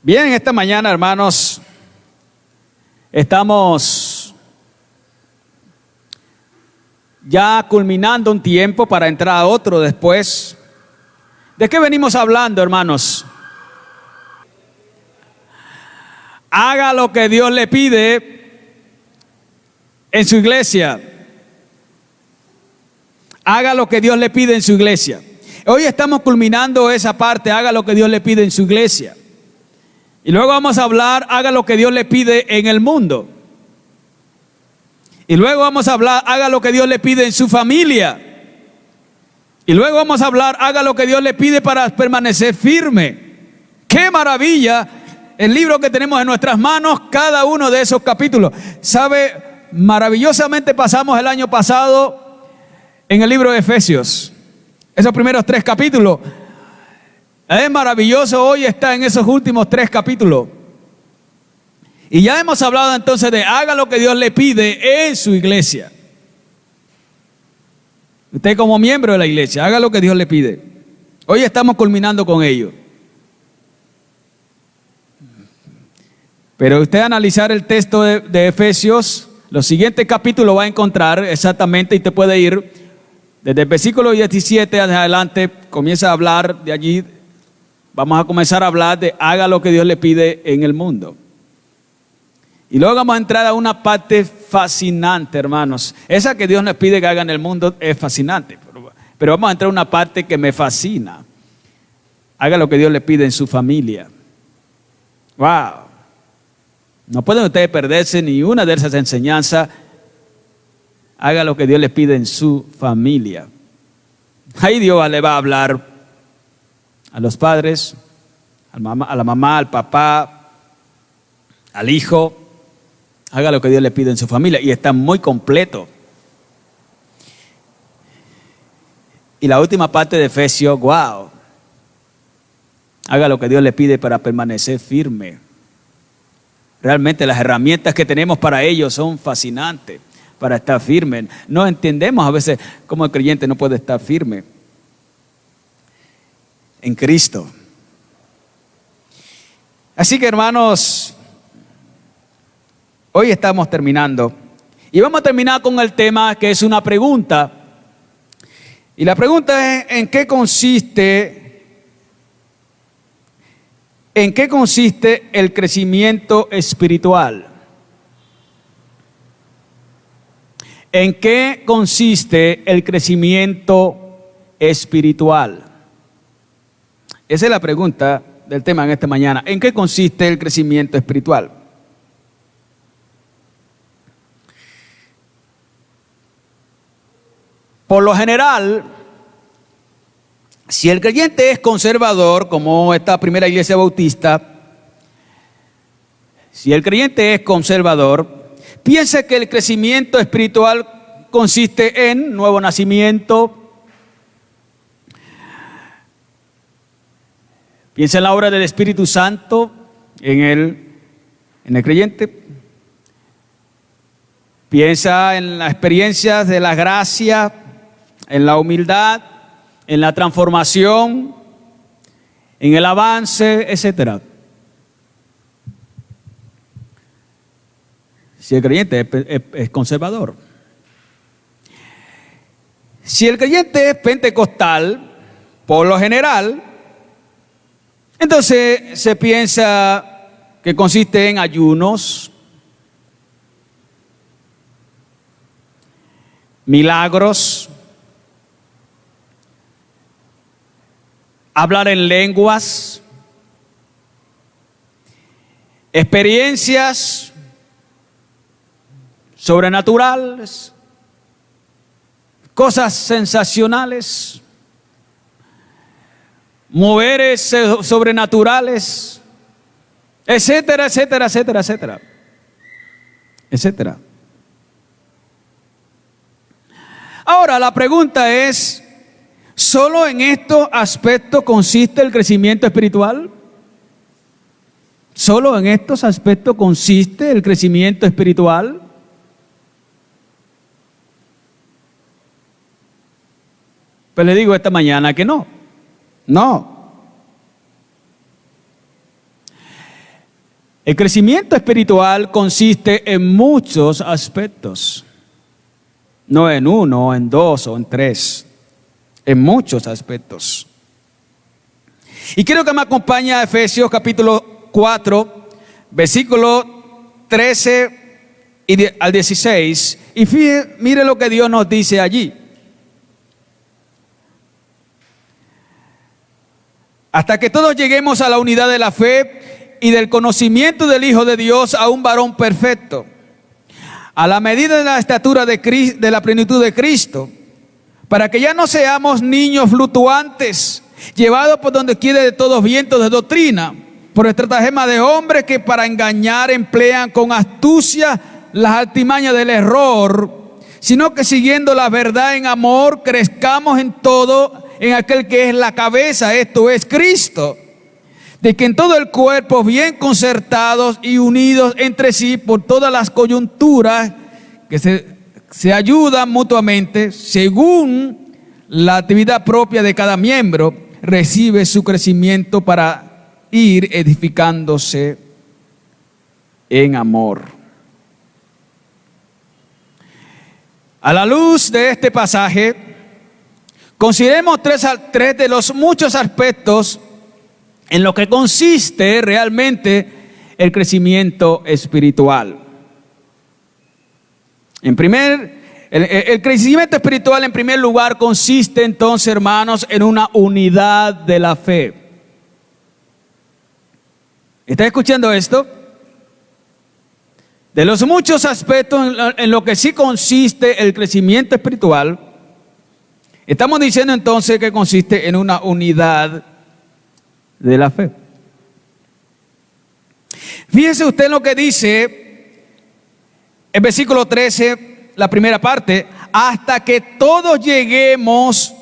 Bien, esta mañana, hermanos, estamos ya culminando un tiempo para entrar a otro después. ¿De qué venimos hablando, hermanos? Haga lo que Dios le pide en su iglesia. Haga lo que Dios le pide en su iglesia. Hoy estamos culminando esa parte, haga lo que Dios le pide en su iglesia. Y luego vamos a hablar, haga lo que Dios le pide en el mundo. Y luego vamos a hablar, haga lo que Dios le pide en su familia. Y luego vamos a hablar, haga lo que Dios le pide para permanecer firme. ¡Qué maravilla! El libro que tenemos en nuestras manos, cada uno de esos capítulos. ¿Sabe? Maravillosamente pasamos el año pasado en el libro de Efesios. Esos primeros 3 capítulos. Es maravilloso, hoy está en esos últimos 3 capítulos. Y ya hemos hablado entonces de haga lo que Dios le pide en su iglesia. Usted como miembro de la iglesia, haga lo que Dios le pide. Hoy estamos culminando con ello. Pero usted analizar el texto de Efesios, los siguientes capítulos va a encontrar exactamente y te puede ir desde el versículo 17 en adelante, comienza a hablar de allí. Vamos a comenzar a hablar de haga lo que Dios le pide en el mundo. Y luego vamos a entrar a una parte fascinante, hermanos. Esa que Dios nos pide que haga en el mundo es fascinante. Pero vamos a entrar a una parte que me fascina. Haga lo que Dios le pide en su familia. ¡Wow! No pueden ustedes perderse ni una de esas enseñanzas. Haga lo que Dios le pide en su familia. Ahí Dios le va a hablar a los padres, a la mamá, al papá, al hijo. Haga lo que Dios le pide en su familia. Y está muy completo. Y la última parte de Efesios, wow. Haga lo que Dios le pide para permanecer firme. Realmente las herramientas que tenemos para ello son fascinantes, para estar firme. No entendemos a veces cómo el creyente no puede estar firme en Cristo. Así que, hermanos, hoy estamos terminando y vamos a terminar con el tema que es una pregunta. Y la pregunta es: ¿en qué consiste el crecimiento espiritual? ¿En qué consiste el crecimiento espiritual? Esa es la pregunta del tema en esta mañana. ¿En qué consiste el crecimiento espiritual? Por lo general, si el creyente es conservador, como esta primera iglesia bautista, si el creyente es conservador, piensa que el crecimiento espiritual consiste en nuevo nacimiento. Piensa en la obra del Espíritu Santo en el creyente. Piensa en las experiencias de la gracia, en la humildad, en la transformación, en el avance, etc. Si el creyente es conservador. Si el creyente es pentecostal, por lo general, entonces se piensa que consiste en ayunos, milagros, hablar en lenguas, experiencias sobrenaturales, cosas sensacionales, moveres sobrenaturales, etcétera, etcétera, etcétera, etcétera, etcétera. Ahora la pregunta es: ¿solo en estos aspectos consiste el crecimiento espiritual? ¿Solo en estos aspectos consiste el crecimiento espiritual? Pues le digo esta mañana que no. No. El crecimiento espiritual consiste en muchos aspectos. No en uno, en dos o en tres. En muchos aspectos. Y quiero que me acompañe a Efesios capítulo 4, versículo 13 al 16. Y mire lo que Dios nos dice allí. Hasta que todos lleguemos a la unidad de la fe y del conocimiento del Hijo de Dios, a un varón perfecto, a la medida de la estatura de la plenitud de Cristo, para que ya no seamos niños fluctuantes, llevados por donde quiera de todos vientos de doctrina, por estratagema de hombres que para engañar emplean con astucia las artimañas del error, sino que siguiendo la verdad en amor, crezcamos en todo en aquel que es la cabeza, esto es Cristo, de que en todo el cuerpo, bien concertados y unidos entre sí por todas las coyunturas, que se ayudan mutuamente, según la actividad propia de cada miembro, recibe su crecimiento para ir edificándose en amor. A la luz de este pasaje, consideremos tres de los muchos aspectos en lo que consiste realmente el crecimiento espiritual. El crecimiento espiritual, en primer lugar, consiste entonces, hermanos, en una unidad de la fe. ¿Está escuchando esto? De los muchos aspectos en lo que sí consiste el crecimiento espiritual, estamos diciendo entonces que consiste en una unidad de la fe. Fíjese usted lo que dice el versículo 13, la primera parte: hasta que todos lleguemos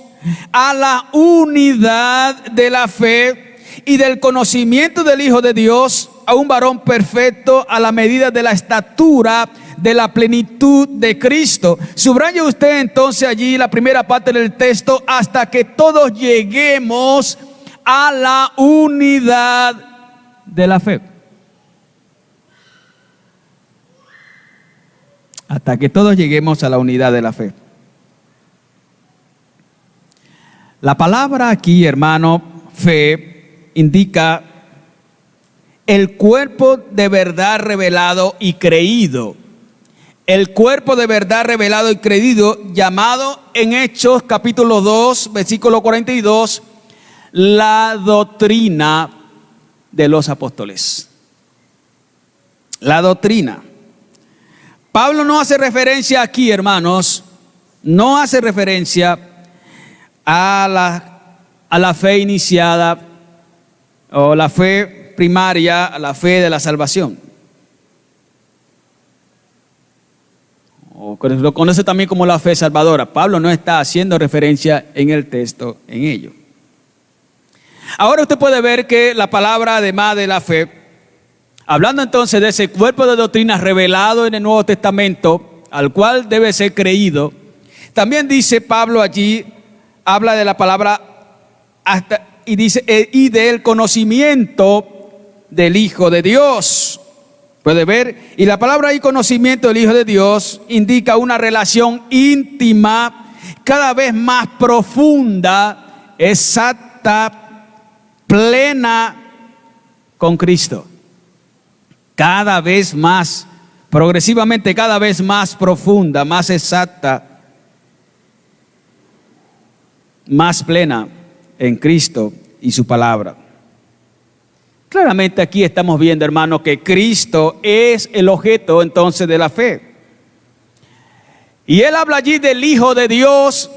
a la unidad de la fe y del conocimiento del Hijo de Dios, a un varón perfecto, a la medida de la estatura de la plenitud de Cristo. Subraya usted entonces allí la primera parte del texto: hasta que todos lleguemos a la unidad de la fe. Hasta que todos lleguemos a la unidad de la fe. La palabra aquí, hermano, fe, indica el cuerpo de verdad revelado y creído. El cuerpo de verdad revelado y creído, llamado en Hechos capítulo 2, versículo 42, la doctrina de los apóstoles. La doctrina. Pablo no hace referencia aquí, hermanos, no hace referencia a la fe iniciada o la fe primaria, a la fe de la salvación. O lo conoce también como la fe salvadora. Pablo no está haciendo referencia en el texto en ello. Ahora usted puede ver que la palabra, además de la fe, hablando entonces de ese cuerpo de doctrinas revelado en el Nuevo Testamento, al cual debe ser creído, también dice Pablo allí, habla de la palabra y dice, y del conocimiento del Hijo de Dios. Puede ver, y la palabra y conocimiento del Hijo de Dios indica una relación íntima, cada vez más profunda, exacta, plena con Cristo. Cada vez más, progresivamente cada vez más profunda, más exacta, más plena en Cristo y su palabra. Claramente aquí estamos viendo, hermano, que Cristo es el objeto entonces de la fe. Y él habla allí del Hijo de Dios,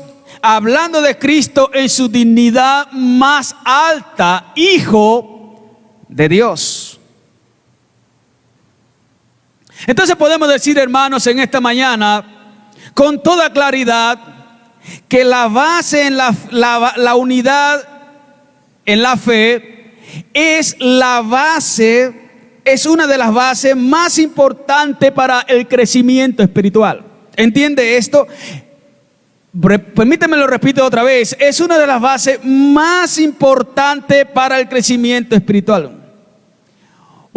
hablando de Cristo en su dignidad más alta, Hijo de Dios. Entonces podemos decir, hermanos, en esta mañana, con toda claridad, que la base en la unidad en la fe es la base, es una de las bases más importantes para el crecimiento espiritual. ¿Entiende esto? Permíteme lo repito otra vez. Es una de las bases más importantes para el crecimiento espiritual.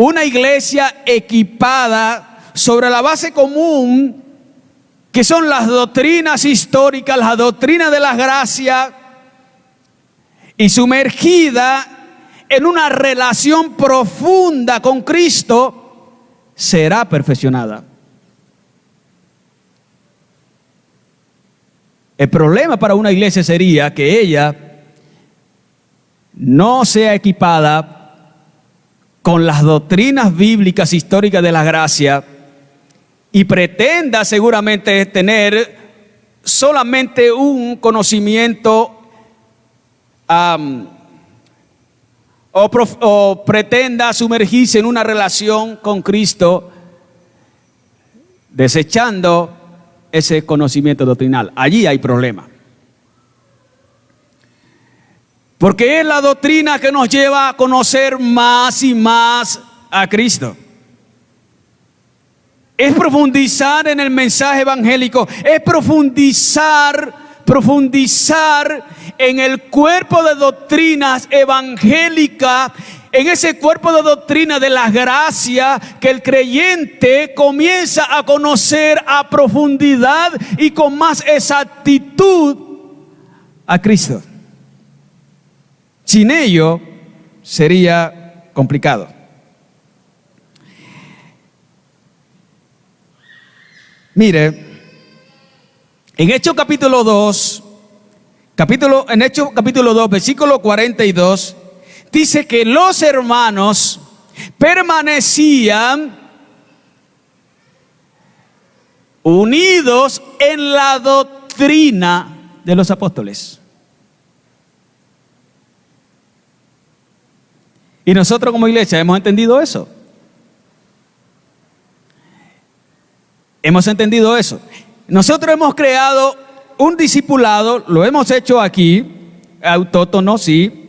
una iglesia equipada sobre la base común que son las doctrinas históricas, las doctrinas de la gracia, y sumergida en una relación profunda con Cristo, será perfeccionada. El problema para una iglesia sería que ella no sea equipada con las doctrinas bíblicas históricas de la gracia y pretenda seguramente tener solamente un conocimiento o pretenda sumergirse en una relación con Cristo, desechando ese conocimiento doctrinal. Allí hay problema. Porque es la doctrina que nos lleva a conocer más y más a Cristo. Es profundizar en el mensaje evangélico, es profundizar en el cuerpo de doctrinas evangélicas, en ese cuerpo de doctrina de la gracia que el creyente comienza a conocer a profundidad y con más exactitud a Cristo. Sin ello sería complicado. Mire, en Hechos capítulo 2, versículo 42, dice que los hermanos permanecían unidos en la doctrina de los apóstoles. Y nosotros como iglesia hemos entendido eso. Hemos entendido eso. Nosotros hemos creado un discipulado, lo hemos hecho aquí, autóctono, sí,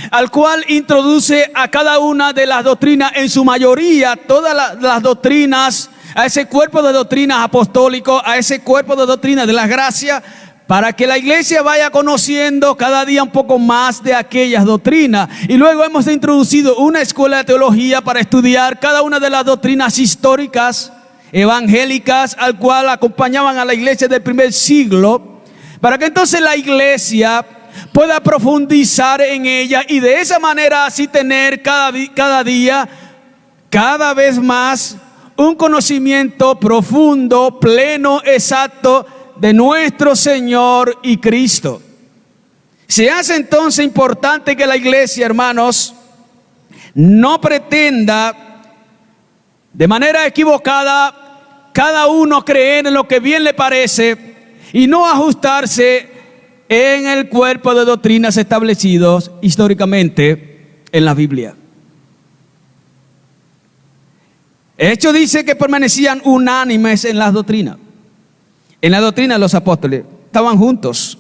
al cual introduce a cada una de las doctrinas, en su mayoría, todas las doctrinas, a ese cuerpo de doctrinas apostólico, a ese cuerpo de doctrinas de la gracia, para que la iglesia vaya conociendo cada día un poco más de aquellas doctrinas. Y luego hemos introducido una escuela de teología para estudiar cada una de las doctrinas históricas, evangélicas, al cual acompañaban a la iglesia del primer siglo, para que entonces la iglesia pueda profundizar en ella y de esa manera así tener cada día, cada vez más, un conocimiento profundo, pleno, exacto de nuestro Señor y Cristo. Se hace entonces importante que la iglesia, hermanos, no pretenda de manera equivocada cada uno creer en lo que bien le parece y no ajustarse en el cuerpo de doctrinas establecidos históricamente en la Biblia. El hecho dice que permanecían unánimes en las doctrinas. En la doctrina de los apóstoles estaban juntos.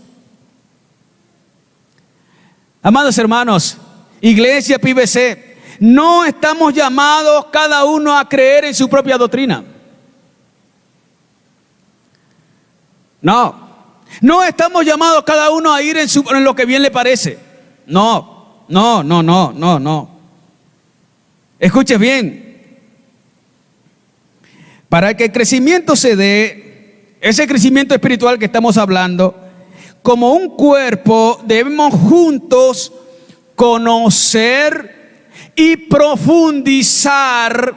Amados hermanos, iglesia PBC, no estamos llamados cada uno a creer en su propia doctrina. No estamos llamados cada uno a ir en lo que bien le parece. No. Escuche bien. Para que el crecimiento se dé, ese crecimiento espiritual que estamos hablando, como un cuerpo debemos juntos conocer y profundizar,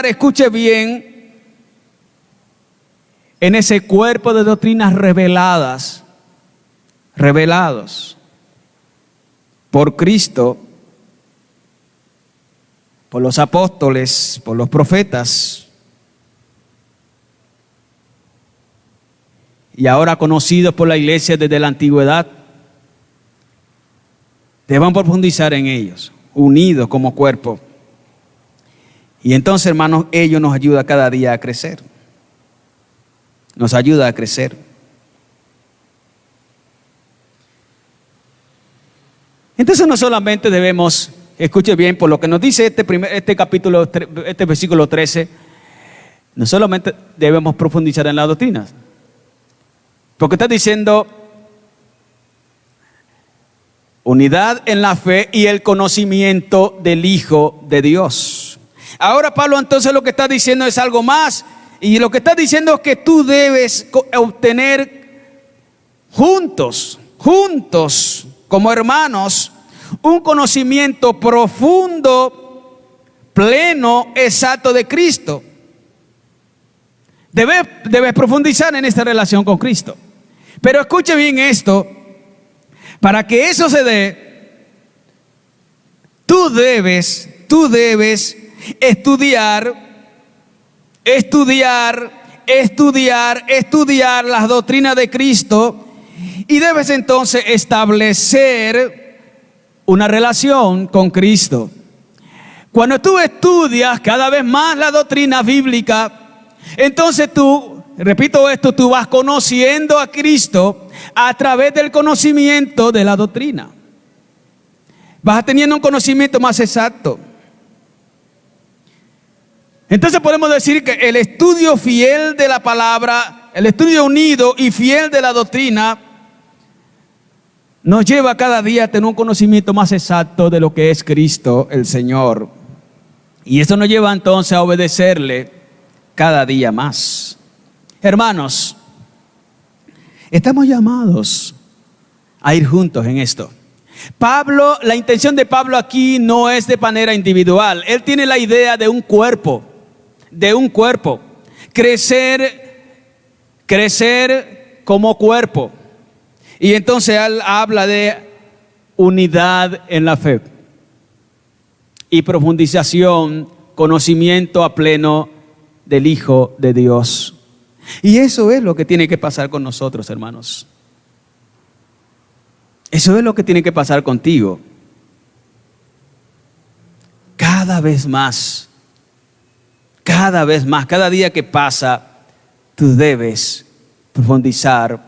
escuche bien, en ese cuerpo de doctrinas revelados por Cristo, por los apóstoles, por los profetas, y ahora conocidos por la iglesia desde la antigüedad. Debemos profundizar en ellos, unidos como cuerpo. Y entonces, hermanos, ellos nos ayudan cada día a crecer. Nos ayuda a crecer. Entonces no solamente debemos, escuche bien, por lo que nos dice este capítulo, este versículo 13, no solamente debemos profundizar en las doctrinas, porque está diciendo Unidad en la fe y el conocimiento del Hijo de Dios. Ahora Pablo entonces lo que está diciendo es algo más. Y lo que está diciendo es que tú debes obtener juntos, como hermanos, un conocimiento profundo, pleno, exacto de Cristo. Debes profundizar en esta relación con Cristo. Pero escuche bien esto. Para que eso se dé, tú debes estudiar las doctrinas de Cristo y debes entonces establecer una relación con Cristo. Cuando tú estudias cada vez más la doctrina bíblica, entonces tú, repito esto, tú vas conociendo a Cristo a través del conocimiento de la doctrina. Vas teniendo un conocimiento más exacto. Entonces podemos decir que el estudio fiel de la palabra, el estudio unido y fiel de la doctrina, nos lleva cada día a tener un conocimiento más exacto de lo que es Cristo el Señor. Y eso nos lleva entonces a obedecerle cada día más. Hermanos, estamos llamados a ir juntos en esto. Pablo, la intención de Pablo aquí no es de manera individual. Él tiene la idea de un cuerpo, crecer como cuerpo. Y entonces él habla de unidad en la fe y profundización, conocimiento a pleno del Hijo de Dios. Y eso es lo que tiene que pasar con nosotros, hermanos. Eso es lo que tiene que pasar contigo. Cada vez más, cada día que pasa, tú debes profundizar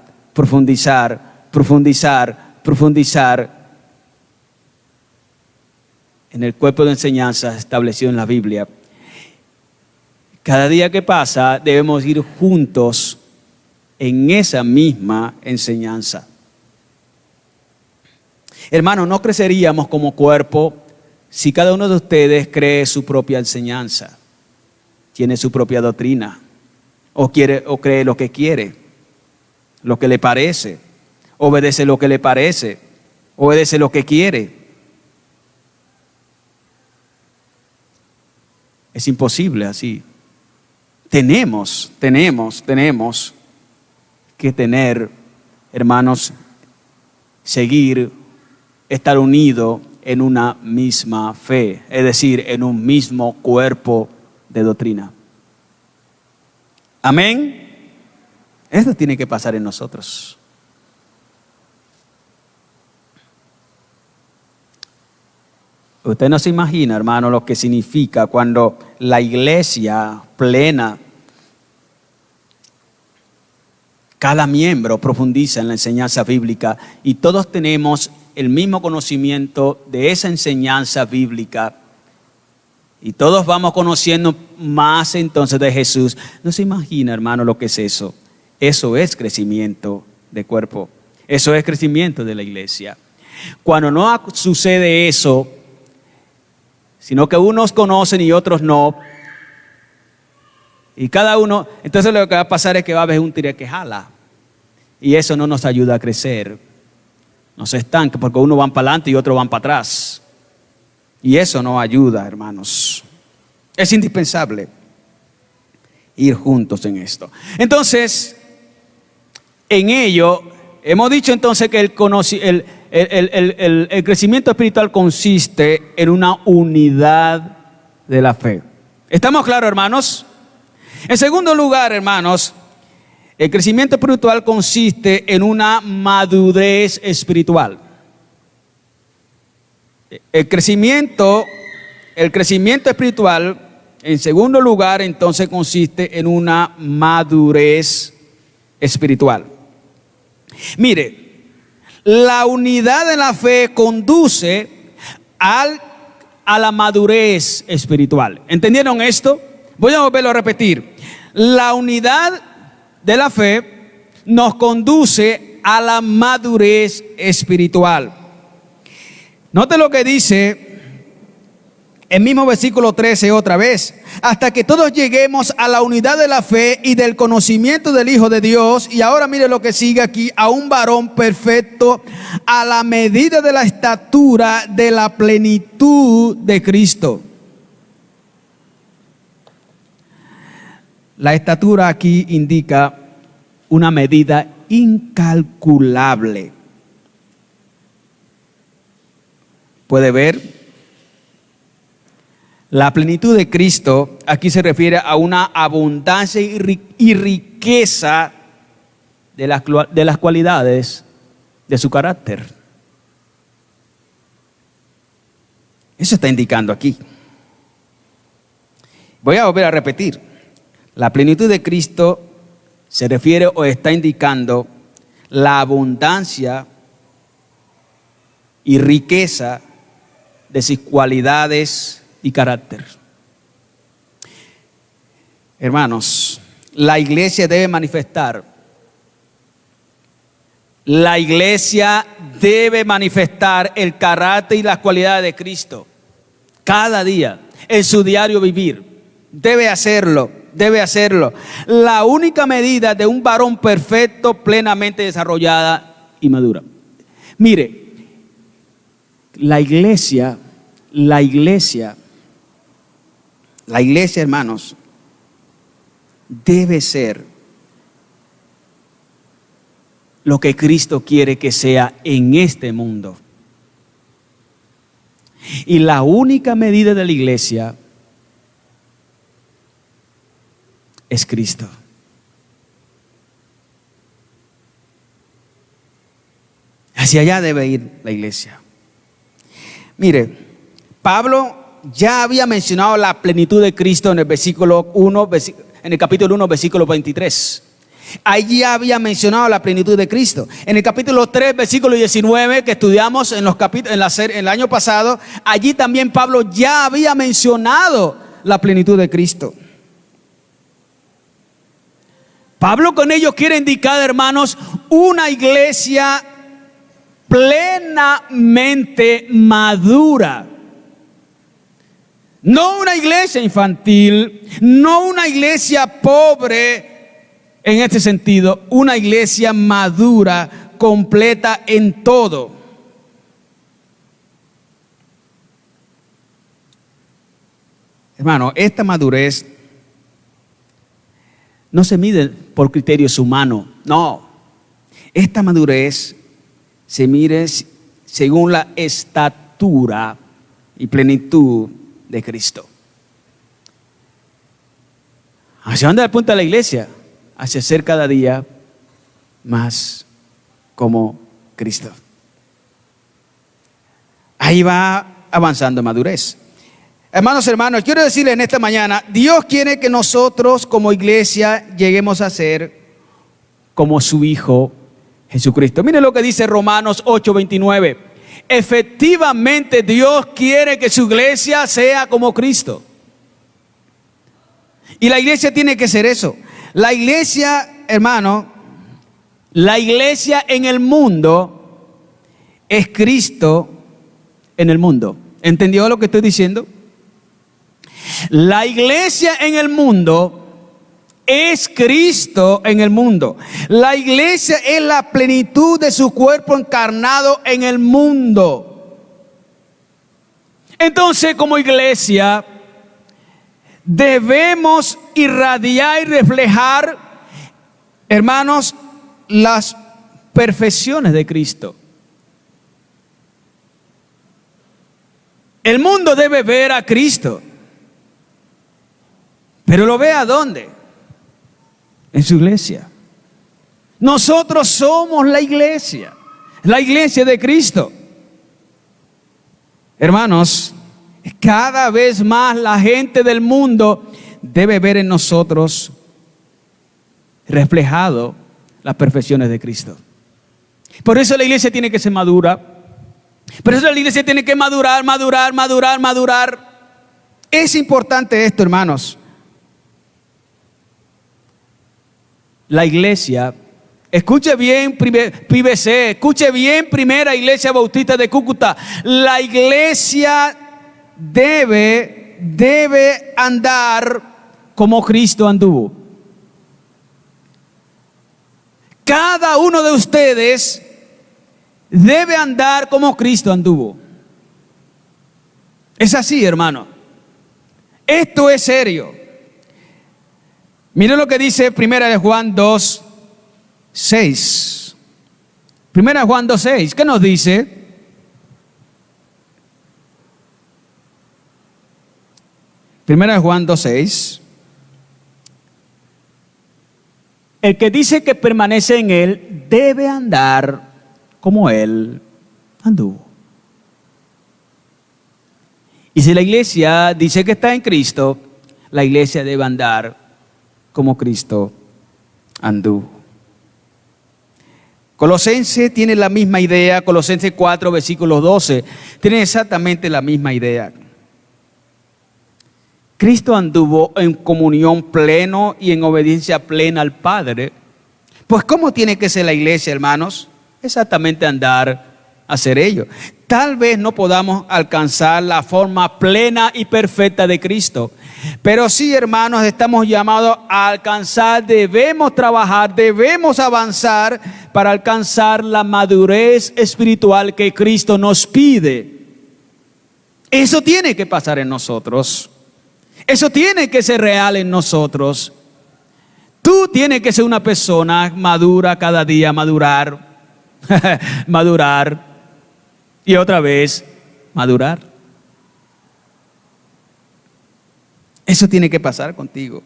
en el cuerpo de enseñanza establecido en la Biblia. Cada día que pasa debemos ir juntos en esa misma enseñanza. Hermanos, no creceríamos como cuerpo si cada uno de ustedes cree su propia enseñanza, tiene su propia doctrina, o cree lo que quiere, lo que le parece, obedece lo que le parece, obedece lo que quiere. Es imposible así. Tenemos que tener, hermanos, estar unidos en una misma fe, es decir, en un mismo cuerpo de doctrina. Amén. Esto tiene que pasar en nosotros. Usted no se imagina, hermano, lo que significa cuando la iglesia plena, cada miembro profundiza en la enseñanza bíblica y todos tenemos el mismo conocimiento de esa enseñanza bíblica y todos vamos conociendo más entonces de Jesús. No se imagina, hermano, lo que es eso. Eso es crecimiento de cuerpo. Eso es crecimiento de la iglesia. Cuando no sucede eso, sino que unos conocen y otros no, y cada uno, entonces lo que va a pasar es que va a haber un tire que jala, y eso no nos ayuda a crecer, nos estanca, porque unos van para adelante y otros van para atrás, y eso no ayuda, hermanos. Es indispensable ir juntos en esto. Entonces, en ello, hemos dicho entonces que el crecimiento espiritual consiste en una unidad de la fe. ¿Estamos claros, hermanos? En segundo lugar, hermanos, el crecimiento espiritual consiste en una madurez espiritual. El crecimiento espiritual, en segundo lugar, entonces consiste en una madurez espiritual. Mire, la unidad de la fe conduce a la madurez espiritual. ¿Entendieron esto? Voy a volverlo a repetir. La unidad de la fe nos conduce a la madurez espiritual. Note lo que dice el mismo versículo 13 otra vez. Hasta que todos lleguemos a la unidad de la fe y del conocimiento del Hijo de Dios. Y ahora mire lo que sigue aquí. A un varón perfecto a la medida de la estatura de la plenitud de Cristo. La estatura aquí indica una medida incalculable. Puede ver. La plenitud de Cristo aquí se refiere a una abundancia y riqueza de las cualidades de su carácter. Eso está indicando aquí. Voy a volver a repetir. La plenitud de Cristo se refiere o está indicando la abundancia y riqueza de sus cualidades y carácter. Hermanos, la iglesia debe manifestar. La iglesia debe manifestar el carácter y las cualidades de Cristo cada día en su diario vivir. Debe hacerlo, debe hacerlo. La única medida de un varón perfecto, plenamente desarrollada y madura. Mire, la iglesia, hermanos, debe ser lo que Cristo quiere que sea en este mundo. Y la única medida de la iglesia es Cristo. Hacia allá debe ir la iglesia. Mire, Pablo ya había mencionado la plenitud de Cristo en el versículo 1, en el capítulo 1, versículo 23. Allí había mencionado la plenitud de Cristo. En el capítulo 3, versículo 19, que estudiamos en el año pasado, allí también Pablo ya había mencionado la plenitud de Cristo. Pablo con ello quiere indicar, hermanos, una iglesia plenamente madura. No una iglesia infantil, no una iglesia pobre en este sentido, una iglesia madura, completa en todo. Hermano, esta madurez no se mide por criterios humanos, no. Esta madurez se mide según la estatura y plenitud de Cristo. ¿Hacia dónde apunta la iglesia? Hacia ser cada día más como Cristo. Ahí va avanzando en madurez. Hermanos, quiero decirles en esta mañana, Dios quiere que nosotros como iglesia lleguemos a ser como su Hijo Jesucristo. Miren lo que dice Romanos 8:29. Efectivamente, Dios quiere que su iglesia sea como Cristo. Y la iglesia tiene que ser eso. La iglesia, hermano, la iglesia en el mundo es Cristo en el mundo. ¿Entendió lo que estoy diciendo? La iglesia en el mundo es Cristo en el mundo. La iglesia es la plenitud de su cuerpo encarnado en el mundo. Entonces, como iglesia, debemos irradiar y reflejar, hermanos, las perfecciones de Cristo. El mundo debe ver a Cristo. Pero lo ve ¿a dónde? En su iglesia. Nosotros somos la iglesia de Cristo. Hermanos, cada vez más la gente del mundo debe ver en nosotros reflejado las perfecciones de Cristo. Por eso la iglesia tiene que ser madura. Por eso la iglesia tiene que madurar. Es importante esto, hermanos. La iglesia Escuche bien, PBC, escuche bien, Primera Iglesia Bautista de Cúcuta. La iglesia debe andar como Cristo anduvo. Cada uno de ustedes debe andar como Cristo anduvo. Es así, hermano. Esto es serio. Mire lo que dice Primera de Juan 2:6. Primera de Juan 2:6. ¿Qué nos dice? Primera de Juan 2:6. El que dice que permanece en él debe andar como él anduvo. Y si la iglesia dice que está en Cristo, la iglesia debe andar como Cristo anduvo. Colosenses tiene la misma idea. Colosenses 4, versículo 12, tiene exactamente la misma idea. Cristo anduvo en comunión pleno y en obediencia plena al Padre. Pues ¿cómo tiene que ser la iglesia, hermanos? Exactamente andar, hacer ello. Tal vez no podamos alcanzar la forma plena y perfecta de Cristo, pero sí, hermanos, estamos llamados a alcanzar, debemos trabajar, debemos avanzar para alcanzar la madurez espiritual que Cristo nos pide. Eso tiene que pasar en nosotros. Eso tiene que ser real en nosotros. Tú tienes que ser una persona madura cada día, madurar, madurar y otra vez madurar. Eso tiene que pasar contigo.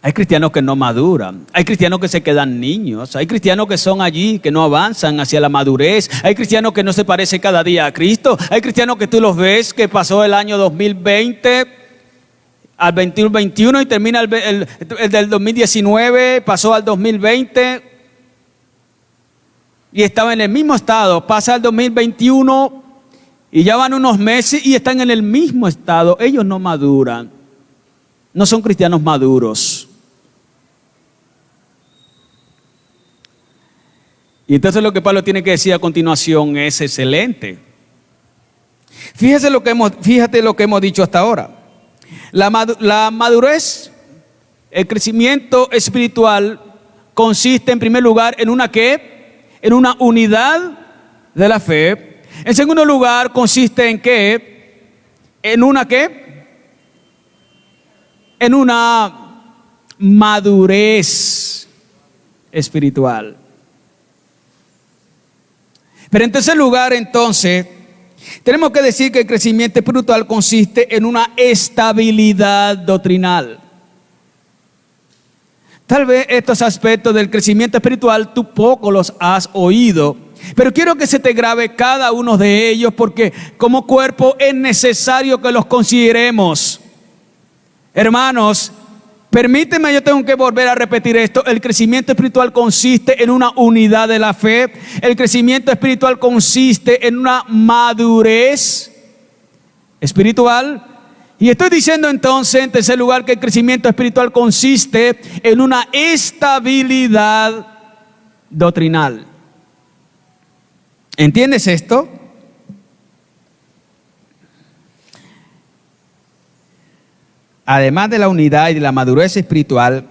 Hay cristianos que no maduran, hay cristianos que se quedan niños, hay cristianos que son allí, que no avanzan hacia la madurez, hay cristianos que no se parecen cada día a Cristo, hay cristianos que tú los ves que pasó el año 2020 al 2021 y termina el del 2019, pasó al 2020 y estaba en el mismo estado, pasa al 2021 y ya van unos meses y están en el mismo estado. Ellos no maduran, no son cristianos maduros. Y entonces lo que Pablo tiene que decir a continuación es excelente. Fíjate lo que hemos dicho hasta ahora. La madurez, el crecimiento espiritual consiste en primer lugar en una ¿qué? En una unidad de la fe. En segundo lugar consiste en ¿qué? En una ¿qué? En una madurez espiritual. Pero en tercer lugar, entonces, tenemos que decir que el crecimiento espiritual consiste en una estabilidad doctrinal. Tal vez estos aspectos del crecimiento espiritual tú poco los has oído, pero quiero que se te grabe cada uno de ellos porque como cuerpo es necesario que los consideremos. Hermanos, permíteme, yo tengo que volver a repetir esto. El crecimiento espiritual consiste en una unidad de la fe. El crecimiento espiritual consiste en una madurez espiritual. Y estoy diciendo entonces, en tercer lugar, que el crecimiento espiritual consiste en una estabilidad doctrinal. ¿Entiendes esto? Además de la unidad y de la madurez espiritual,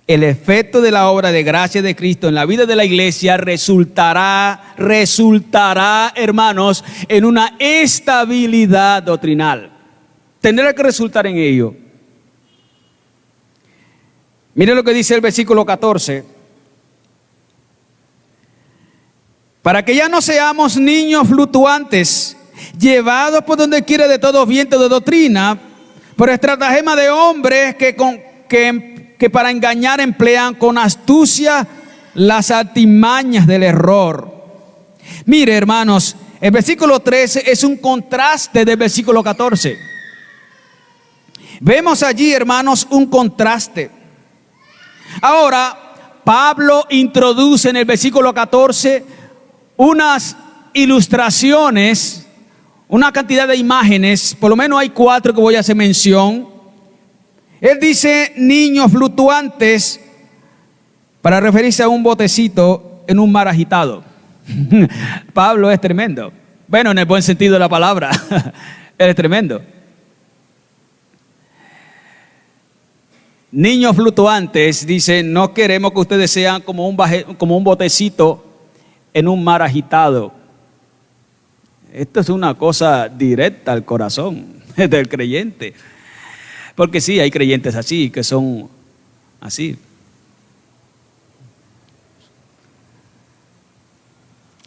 el efecto de la obra de gracia de Cristo en la vida de la iglesia resultará, hermanos, en una estabilidad doctrinal. Tendrá que resultar en ello. Mire lo que dice el versículo 14. Para que ya no seamos niños fluctuantes, llevados por donde quiera de todo viento de doctrina, por estratagema de hombres que para engañar emplean con astucia las artimañas del error. Mire, hermanos, el versículo 13 es un contraste del versículo 14. Vemos allí, hermanos, un contraste. Ahora, Pablo introduce en el versículo 14 unas ilustraciones, una cantidad de imágenes, por lo menos hay 4 que voy a hacer mención. Él dice niños fluctuantes para referirse a un botecito en un mar agitado. Pablo es tremendo. Bueno, en el buen sentido de la palabra. Él es tremendo. Niños fluctuantes, dice, no queremos que ustedes sean como un botecito en un mar agitado. Esto es una cosa directa al corazón del creyente. Porque sí, hay creyentes así, que son así.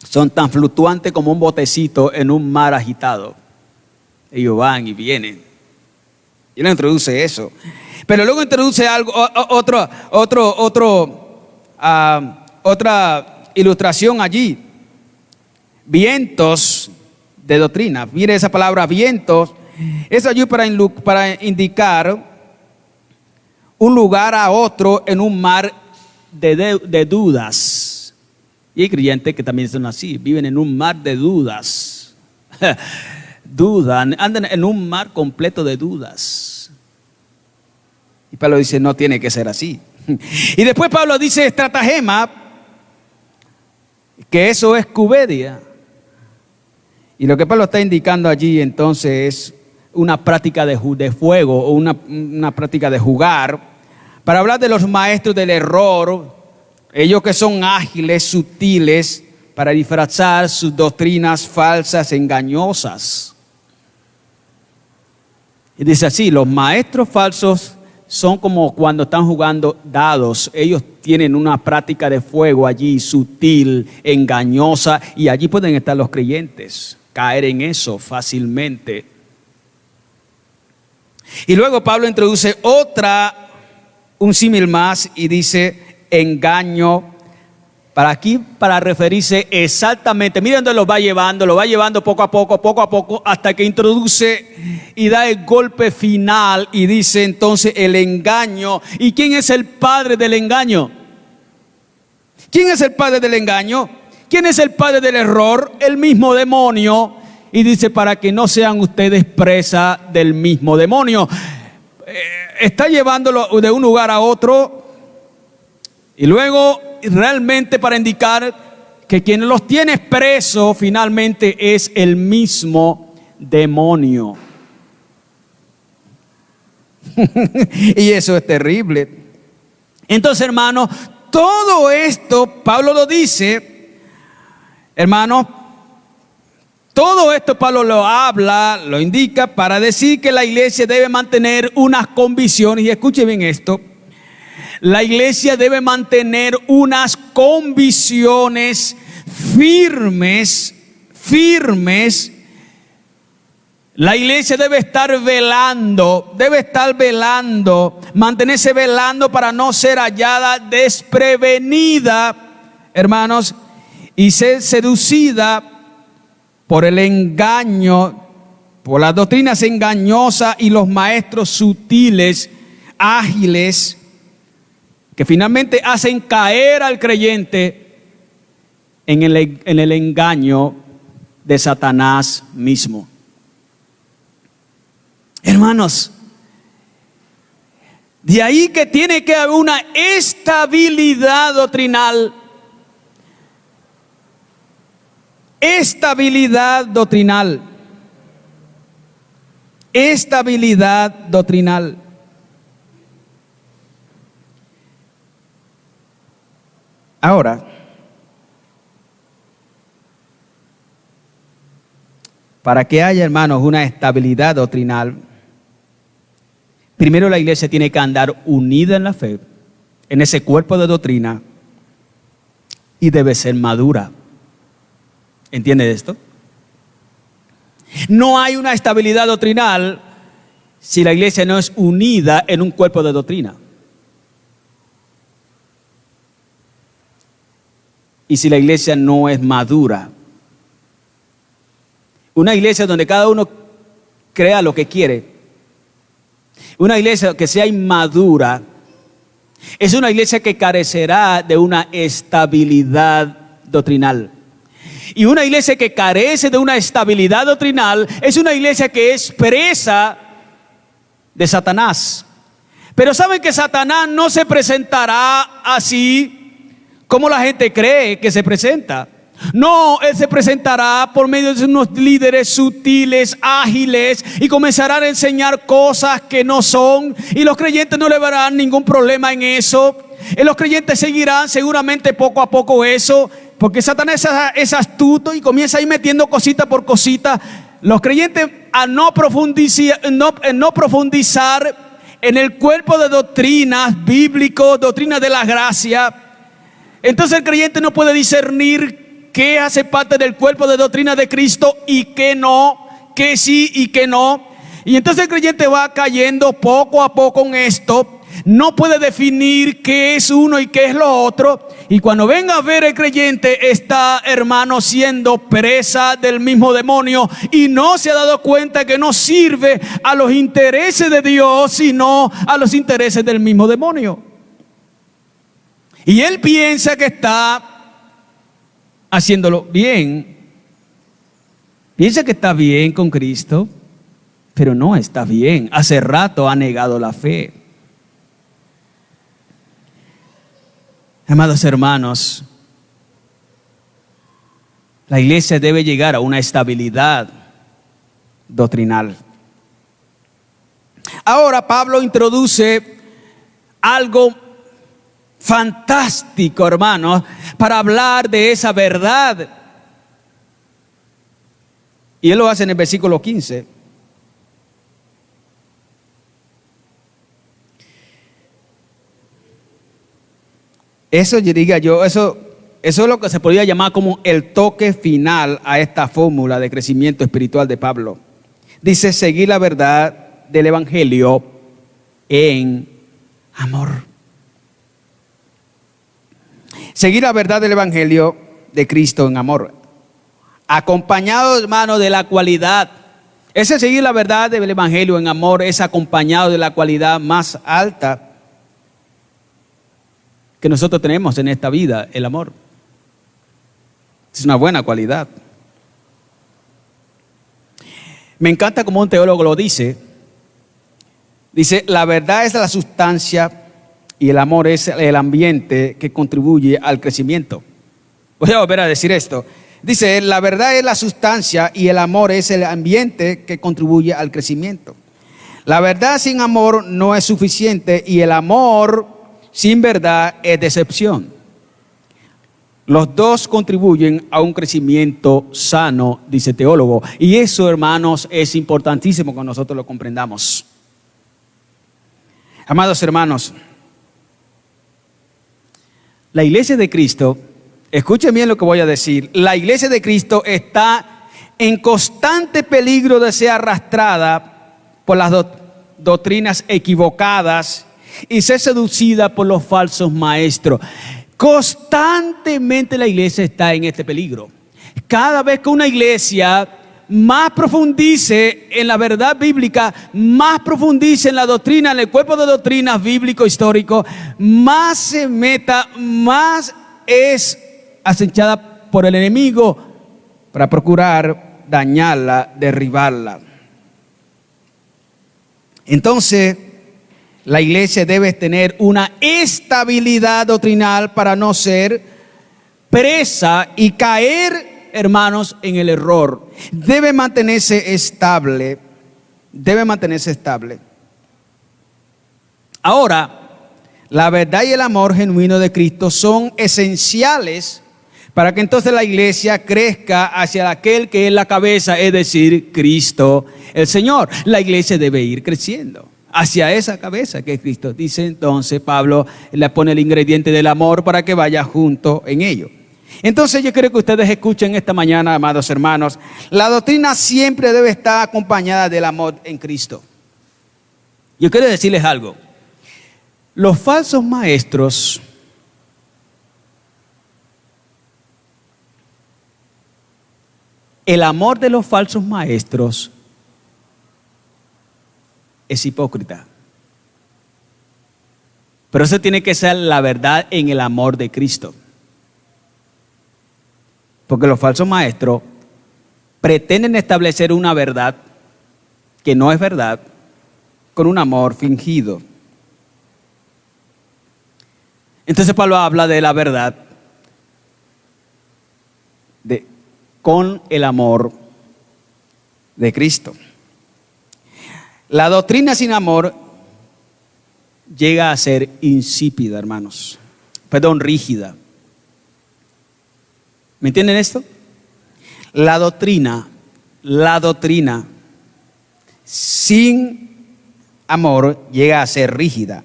Son tan fluctuantes como un botecito en un mar agitado. Ellos van y vienen. Y le introduce eso. Pero luego introduce algo, otra ilustración allí. Vientos de doctrina. Mire esa palabra vientos. Es allí para indicar un lugar a otro en un mar de dudas. Y hay creyentes que también son así, viven en un mar de dudas. Dudan, andan en un mar completo de dudas. Y Pablo dice, no tiene que ser así. Y después Pablo dice estratagema, que eso es cubedia. Y lo que Pablo está indicando allí entonces es una práctica de fuego o una práctica de jugar, para hablar de los maestros del error, ellos que son ágiles, sutiles, para disfrazar sus doctrinas falsas, engañosas. Y dice así, los maestros falsos son como cuando están jugando dados. Ellos tienen una práctica de fuego allí, sutil, engañosa, y allí pueden estar los creyentes, caer en eso fácilmente. Y luego Pablo introduce un símil más y dice engaño, para referirse exactamente, miren dónde lo va llevando poco a poco, hasta que introduce y da el golpe final y dice entonces el engaño. ¿Y quién es el padre del engaño? ¿Quién es el padre del engaño? ¿Quién es el padre del error? El mismo demonio. Y dice, para que no sean ustedes presa del mismo demonio. Está llevándolo de un lugar a otro. Y luego, realmente para indicar que quien los tiene presos finalmente es el mismo demonio. Y eso es terrible. Entonces, hermanos, todo esto, Pablo lo dice, hermanos, todo esto Pablo lo habla, lo indica para decir que la iglesia debe mantener unas convicciones. Y escuchen bien esto. La iglesia debe mantener unas convicciones firmes. La iglesia debe estar velando, mantenerse velando para no ser hallada desprevenida, hermanos, y ser seducida por el engaño, por las doctrinas engañosas y los maestros sutiles, ágiles, que finalmente hacen caer al creyente en el engaño de Satanás mismo. Hermanos, de ahí que tiene que haber una estabilidad doctrinal. Estabilidad doctrinal. Ahora, para que haya, hermanos, una estabilidad doctrinal, primero la iglesia tiene que andar unida en la fe, en ese cuerpo de doctrina, y debe ser madura. ¿Entiende esto? No hay una estabilidad doctrinal si la iglesia no es unida en un cuerpo de doctrina. Y si la iglesia no es madura. Una iglesia donde cada uno crea lo que quiere. Una iglesia que sea inmadura es una iglesia que carecerá de una estabilidad doctrinal. Y una iglesia que carece de una estabilidad doctrinal es una iglesia que es presa de Satanás. Pero saben que Satanás no se presentará así como la gente cree que se presenta. No, él se presentará por medio de unos líderes sutiles, ágiles, y comenzará a enseñar cosas que no son, y los creyentes no le verán ningún problema en eso. Y los creyentes seguirán seguramente poco a poco eso, porque Satanás es astuto y comienza a ir metiendo cosita por cosita. Los creyentes, al no profundizar en el cuerpo de doctrinas bíblicos, doctrinas de la gracia, entonces el creyente no puede discernir qué hace parte del cuerpo de doctrina de Cristo y qué no, qué sí y qué no. Y entonces el creyente va cayendo poco a poco en esto. No puede definir qué es uno y qué es lo otro. Y cuando venga a ver, el creyente está, hermano, siendo presa del mismo demonio y no se ha dado cuenta que no sirve a los intereses de Dios, sino a los intereses del mismo demonio. Y él piensa que está haciéndolo bien. Piensa que está bien con Cristo, pero no está bien. Hace rato ha negado la fe. Amados hermanos, la iglesia debe llegar a una estabilidad doctrinal. Ahora Pablo introduce algo fantástico, hermanos, para hablar de esa verdad. Y él lo hace en el versículo 15. Eso es lo que se podría llamar como el toque final a esta fórmula de crecimiento espiritual de Pablo. Dice: seguir la verdad del evangelio en amor. Seguir la verdad del evangelio de Cristo en amor, acompañado, hermano, de la cualidad. Ese seguir la verdad del evangelio en amor es acompañado de la cualidad más alta que nosotros tenemos en esta vida, el amor. Es una buena cualidad. Me encanta como un teólogo lo dice. Dice: la verdad es la sustancia y el amor es el ambiente que contribuye al crecimiento. Voy a volver a decir esto. Dice: la verdad es la sustancia y el amor es el ambiente que contribuye al crecimiento. La verdad sin amor no es suficiente y el amor sin verdad es decepción. Los dos contribuyen a un crecimiento sano, dice el teólogo. Y eso, hermanos, es importantísimo que nosotros lo comprendamos. Amados hermanos, la iglesia de Cristo, escuchen bien lo que voy a decir, la iglesia de Cristo está en constante peligro de ser arrastrada por las doctrinas equivocadas y ser seducida por los falsos maestros. Constantemente la iglesia está en este peligro. Cada vez que una iglesia más profundice en la verdad bíblica, más profundice en la doctrina, en el cuerpo de doctrinas bíblico histórico, más se meta, más es acechada por el enemigo para procurar dañarla, derribarla. Entonces, la iglesia debe tener una estabilidad doctrinal para no ser presa y caer, hermanos, en el error. Debe mantenerse estable. Ahora, la verdad y el amor genuino de Cristo son esenciales para que entonces la iglesia crezca hacia aquel que es la cabeza, es decir, Cristo el Señor. La iglesia debe ir creciendo hacia esa cabeza que es Cristo. Dice entonces Pablo, le pone el ingrediente del amor para que vaya junto en ello. Entonces yo quiero que ustedes escuchen esta mañana, amados hermanos, la doctrina siempre debe estar acompañada del amor en Cristo. Yo quiero decirles algo. Los falsos maestros el amor de los falsos maestros es hipócrita. Pero eso tiene que ser la verdad en el amor de Cristo. Porque los falsos maestros pretenden establecer una verdad que no es verdad con un amor fingido. Entonces Pablo habla de la verdad con el amor de Cristo. La doctrina sin amor llega a ser insípida, hermanos. Perdón, rígida. ¿Me entienden esto? La doctrina sin amor llega a ser rígida.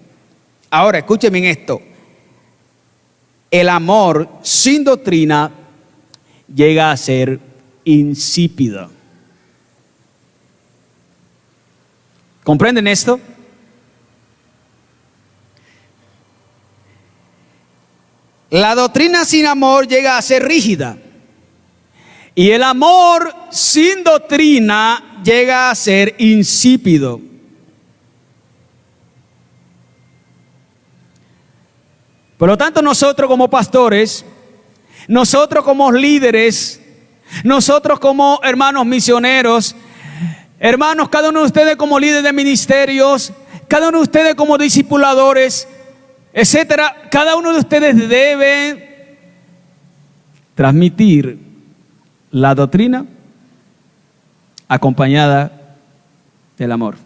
Ahora, escúchenme en esto. El amor sin doctrina llega a ser insípido. ¿Comprenden esto? La doctrina sin amor llega a ser rígida. Y el amor sin doctrina llega a ser insípido. Por lo tanto, nosotros como pastores, nosotros como líderes, nosotros como hermanos misioneros, hermanos, cada uno de ustedes como líderes de ministerios, cada uno de ustedes como discipuladores, etcétera, cada uno de ustedes debe transmitir la doctrina acompañada del amor.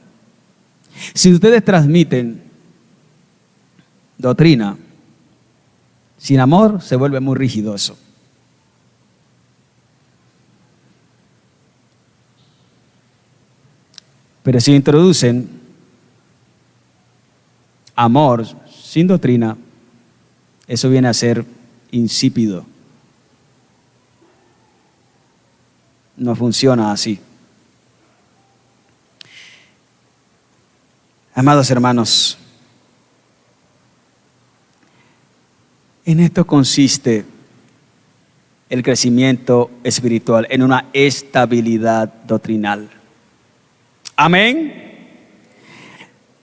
Si ustedes transmiten doctrina sin amor, se vuelve muy rígido eso. Pero si introducen amor sin doctrina, eso viene a ser insípido. No funciona así. Amados hermanos, en esto consiste el crecimiento espiritual, en una estabilidad doctrinal. Amén.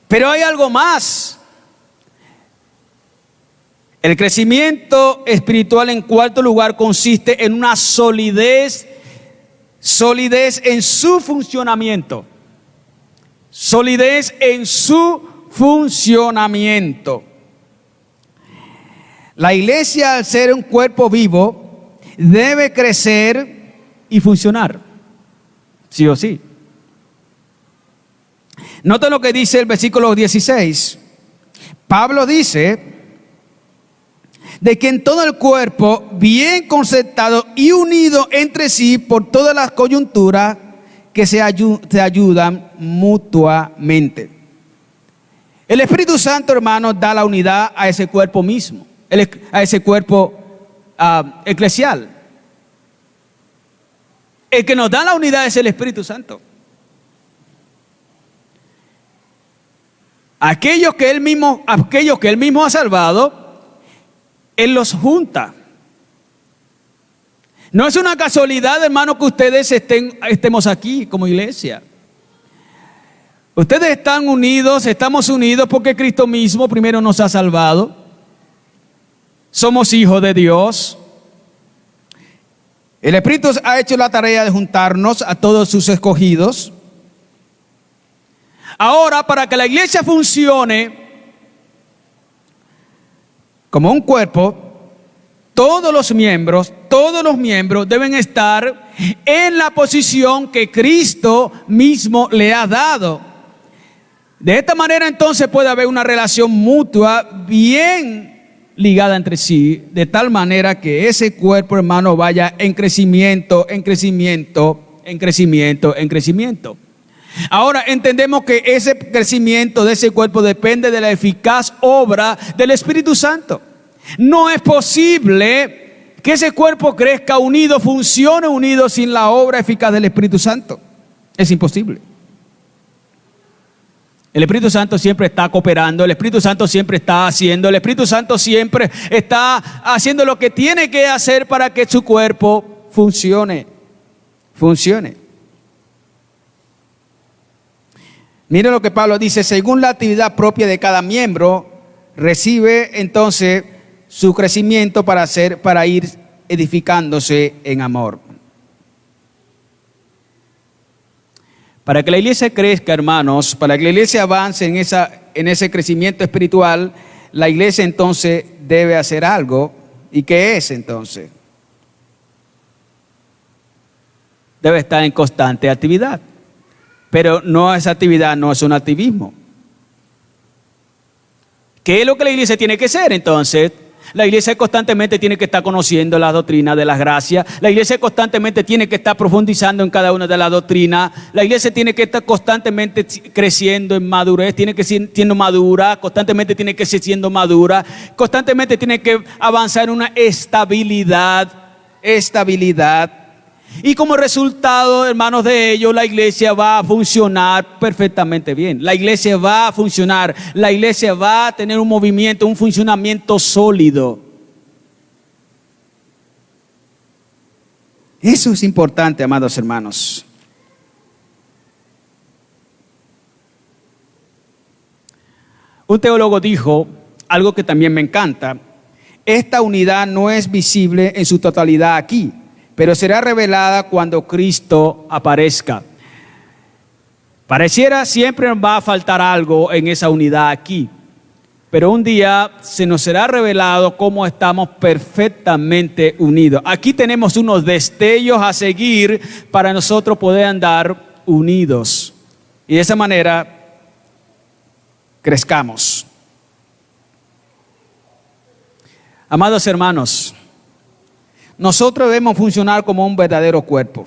Pero hay algo más. El crecimiento espiritual, en cuarto lugar, consiste en una solidez en su funcionamiento. Solidez en su funcionamiento. La iglesia, al ser un cuerpo vivo, debe crecer y funcionar, sí o sí. Nota lo que dice el versículo 16. Pablo dice de que en todo el cuerpo, bien concertado y unido entre sí por todas las coyunturas, que se ayudan mutuamente. El Espíritu Santo, hermanos, da la unidad a ese cuerpo mismo, a ese cuerpo eclesial. El que nos da la unidad es el Espíritu Santo. Aquellos que Él mismo ha salvado, Él los junta. No es una casualidad, hermano, que ustedes estemos aquí como iglesia. Ustedes están unidos, estamos unidos porque Cristo mismo primero nos ha salvado. Somos hijos de Dios. El Espíritu ha hecho la tarea de juntarnos a todos sus escogidos. Ahora, para que la iglesia funcione como un cuerpo, todos los miembros deben estar en la posición que Cristo mismo le ha dado. De esta manera, entonces, puede haber una relación mutua bien ligada entre sí, de tal manera que ese cuerpo, hermano, vaya en crecimiento, en crecimiento, en crecimiento, en crecimiento. Ahora entendemos que ese crecimiento de ese cuerpo depende de la eficaz obra del Espíritu Santo. No es posible que ese cuerpo crezca unido, funcione unido sin la obra eficaz del Espíritu Santo. Es imposible. El Espíritu Santo siempre está cooperando, el Espíritu Santo siempre está haciendo, el Espíritu Santo siempre está haciendo lo que tiene que hacer para que su cuerpo funcione. Mire lo que Pablo dice: según la actividad propia de cada miembro, recibe entonces su crecimiento para ir edificándose en amor. Para que la iglesia crezca, hermanos, para que la iglesia avance en ese crecimiento espiritual, la iglesia entonces debe hacer algo. ¿Y qué es entonces? Debe estar en constante actividad. Pero esa actividad no es un activismo. ¿Qué es lo que la iglesia tiene que hacer entonces? La iglesia constantemente tiene que estar conociendo la doctrina de las gracias. La iglesia constantemente tiene que estar profundizando en cada una de las doctrinas. La iglesia tiene que estar constantemente creciendo en madurez, tiene que ser siendo madura, constantemente tiene que ser siendo madura, constantemente tiene que avanzar en una estabilidad. Y como resultado, hermanos, de ello, la iglesia va a funcionar perfectamente bien. La iglesia va a funcionar, la iglesia va a tener un movimiento, un funcionamiento sólido. Eso es importante, amados hermanos. Un teólogo dijo algo que también me encanta: esta unidad no es visible en su totalidad aquí, pero será revelada cuando Cristo aparezca. Pareciera siempre nos va a faltar algo en esa unidad aquí, pero un día se nos será revelado cómo estamos perfectamente unidos. Aquí tenemos unos destellos a seguir para nosotros poder andar unidos. Y de esa manera crezcamos. Amados hermanos, nosotros debemos funcionar como un verdadero cuerpo.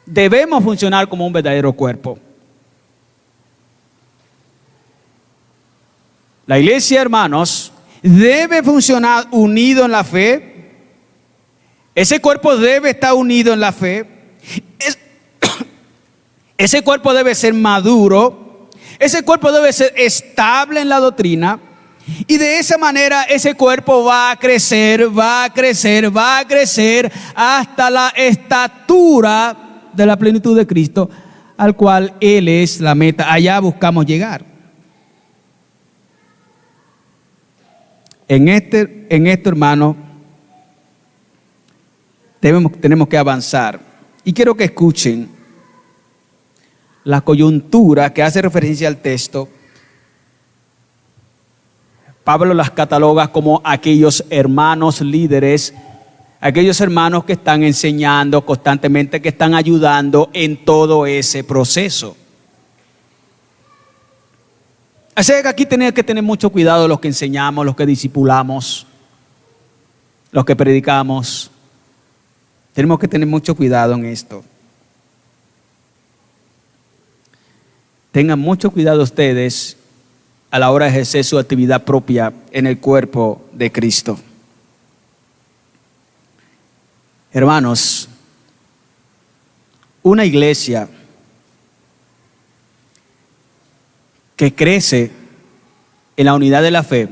Debemos funcionar como un verdadero cuerpo. La iglesia, hermanos, debe funcionar unido en la fe. Ese cuerpo debe estar unido en la fe. Ese cuerpo debe ser maduro. Ese cuerpo debe ser estable en la doctrina. Y de esa manera ese cuerpo va a crecer hasta la estatura de la plenitud de Cristo, al cual Él es la meta. Allá buscamos llegar. En esto, hermano, tenemos que avanzar. Y quiero que escuchen la coyuntura que hace referencia al texto. Pablo las cataloga como aquellos hermanos líderes, aquellos hermanos que están enseñando constantemente, que están ayudando en todo ese proceso. Así que aquí tenemos que tener mucho cuidado los que enseñamos, los que discipulamos, los que predicamos. Tenemos que tener mucho cuidado en esto. Tengan mucho cuidado ustedes a la hora de ejercer su actividad propia en el cuerpo de Cristo. Hermanos, una iglesia que crece en la unidad de la fe,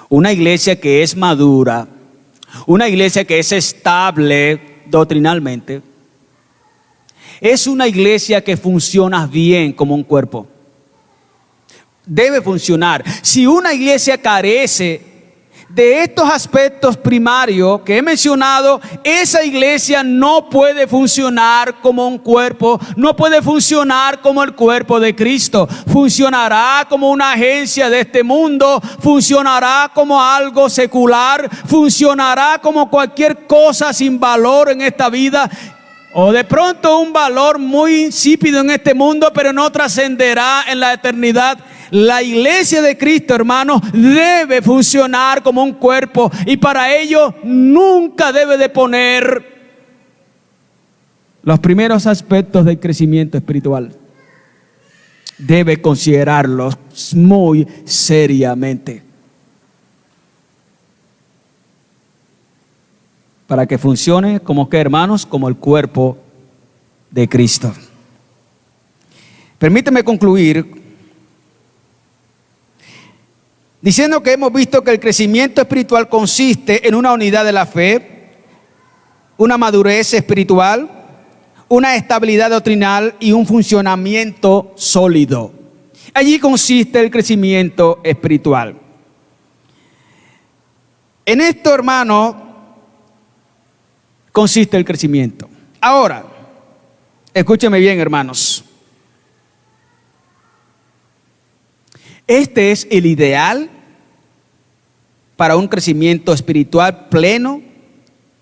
una iglesia que es madura, una iglesia que es estable doctrinalmente, es una iglesia que funciona bien como un cuerpo. Debe funcionar. Si una iglesia carece de estos aspectos primarios que he mencionado, esa iglesia no puede funcionar como un cuerpo, no puede funcionar como el cuerpo de Cristo. Funcionará como una agencia de este mundo, funcionará como algo secular, funcionará como cualquier cosa sin valor en esta vida, o de pronto un valor muy insípido en este mundo, pero no trascenderá en la eternidad. La iglesia de Cristo, hermanos, debe funcionar como un cuerpo, y para ello nunca debe de poner los primeros aspectos del crecimiento espiritual. Debe considerarlos muy seriamente para que funcione como que, hermanos, como el cuerpo de Cristo. Permíteme concluir diciendo que hemos visto que el crecimiento espiritual consiste en una unidad de la fe, una madurez espiritual, una estabilidad doctrinal y un funcionamiento sólido. Allí consiste el crecimiento espiritual. En esto, hermano, consiste el crecimiento. Ahora, escúcheme bien, hermanos. Este es el ideal para un crecimiento espiritual pleno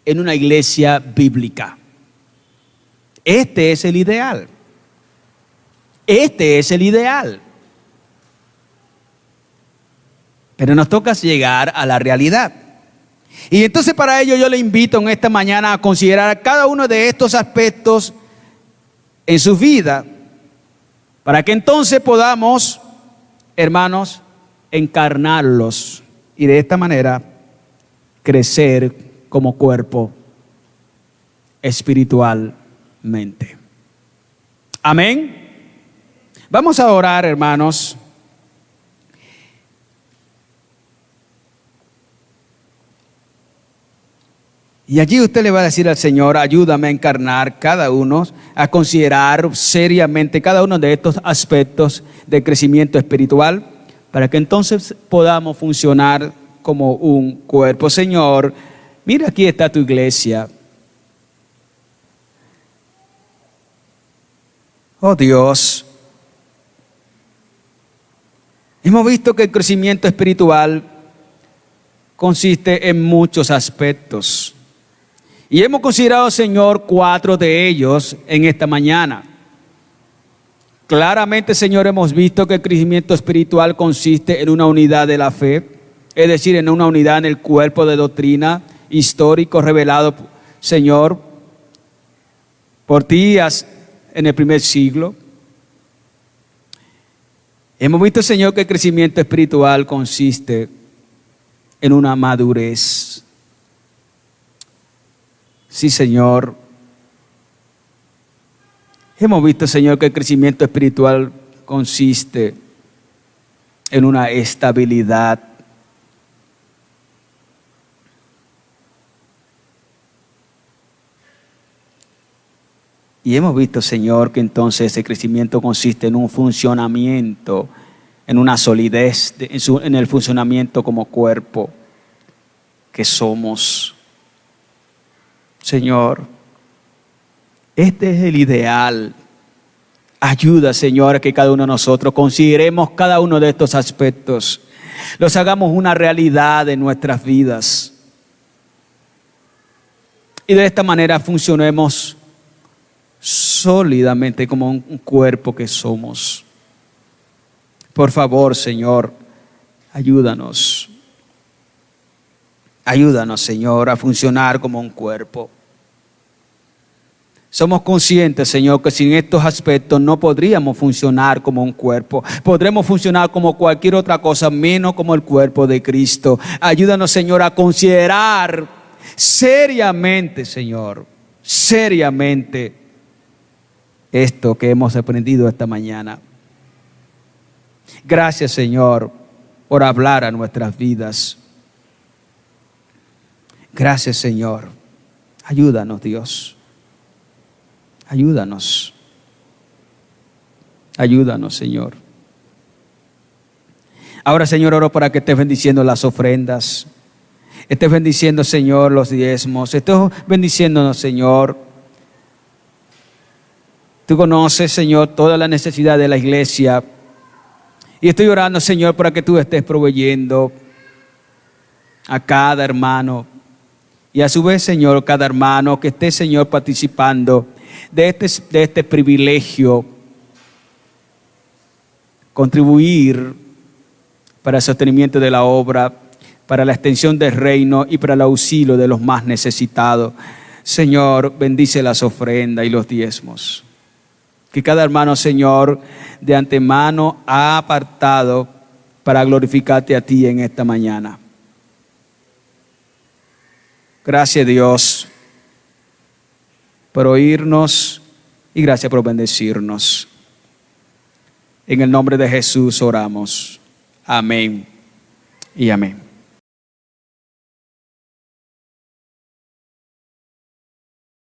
en una iglesia bíblica. Este es el ideal. Este es el ideal. Pero nos toca llegar a la realidad. Y entonces para ello yo le invito en esta mañana a considerar cada uno de estos aspectos en su vida, para que entonces podamos, hermanos, encarnarlos y de esta manera crecer como cuerpo espiritualmente. Amén. Vamos a orar, hermanos. Y allí usted le va a decir al Señor: ayúdame a encarnar cada uno, a considerar seriamente cada uno de estos aspectos de crecimiento espiritual, para que entonces podamos funcionar como un cuerpo. Señor, mira, aquí está tu iglesia. Oh Dios, hemos visto que el crecimiento espiritual consiste en muchos aspectos. Y hemos considerado, Señor, 4 de ellos en esta mañana. Claramente, Señor, hemos visto que el crecimiento espiritual consiste en una unidad de la fe, es decir, en una unidad en el cuerpo de doctrina histórico revelado, Señor, por ti en el primer siglo. Hemos visto, Señor, que el crecimiento espiritual consiste en una madurez. Sí, Señor. Hemos visto, Señor, que el crecimiento espiritual consiste en una estabilidad. Y hemos visto, Señor, que entonces ese crecimiento consiste en un funcionamiento, en una solidez, en el funcionamiento como cuerpo que somos. Señor, este es el ideal. Ayuda, Señor, a que cada uno de nosotros consideremos cada uno de estos aspectos, los hagamos una realidad en nuestras vidas. Y de esta manera funcionemos sólidamente como un cuerpo que somos. Por favor, Señor, ayúdanos. Ayúdanos, Señor, a funcionar como un cuerpo. Somos conscientes, Señor, que sin estos aspectos no podríamos funcionar como un cuerpo. Podremos funcionar como cualquier otra cosa, menos como el cuerpo de Cristo. Ayúdanos, Señor, a considerar seriamente, Señor, seriamente esto que hemos aprendido esta mañana. Gracias, Señor, por hablar a nuestras vidas. Gracias, Señor. Ayúdanos, Dios. Ayúdanos. Ayúdanos, Señor. Ahora, Señor, oro para que estés bendiciendo las ofrendas. Estés bendiciendo, Señor, los diezmos. Estés bendiciéndonos, Señor. Tú conoces, Señor, toda la necesidad de la iglesia. Y estoy orando, Señor, para que tú estés proveyendo a cada hermano. Y a su vez, Señor, cada hermano que esté, Señor, participando de este privilegio, contribuir para el sostenimiento de la obra, para la extensión del reino y para el auxilio de los más necesitados. Señor, bendice las ofrendas y los diezmos. Que cada hermano, Señor, de antemano ha apartado para glorificarte a ti en esta mañana. Gracias, Dios, por oírnos y gracias por bendecirnos. En el nombre de Jesús oramos. Amén y amén.